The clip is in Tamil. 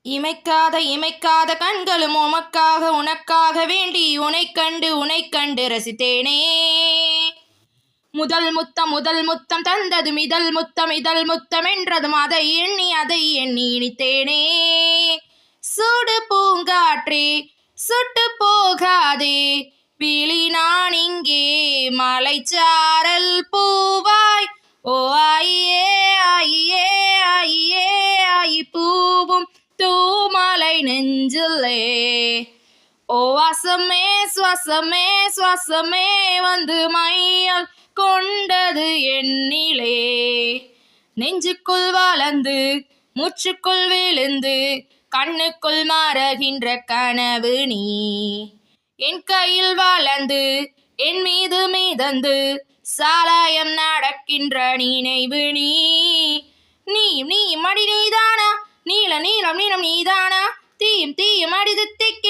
இமைக்காத இமைக்காத கண்களும் உமக்காக உனக்காக வேண்டி உனைக் கண்டு ரசித்தேனே. முதல் முத்தம் தந்ததும் இதழ் முத்தம் என்றதும் அதை எண்ணி இனித்தேனே. சுடு பூங்காற்றே சுட்டு போகாதே, விழி நான் இங்கே மலைச்சாரல் பூவாய். ஓ ஆயியே ஆயியே ஆயியே ஆயி பூவும் தூமலை நெஞ்சிலே. ஓ வாசமே சுவாசமே சுவாசமே வந்து மையல் கொண்டது என்னிலே. நெஞ்சுக்குள் வளர்ந்து மூச்சுக்குள் விழுந்து கண்ணுக்குள் மறகின்ற கனவு நீ. என் கையில் வளர்ந்து என் மீது மிதந்து சாலாயம் நடக்கின்ற நினைவு நீ. நீயும் மடி நீதானா, நீளம் நீளம் நீளம் நீதானா, தீயும் அடிது திக்கி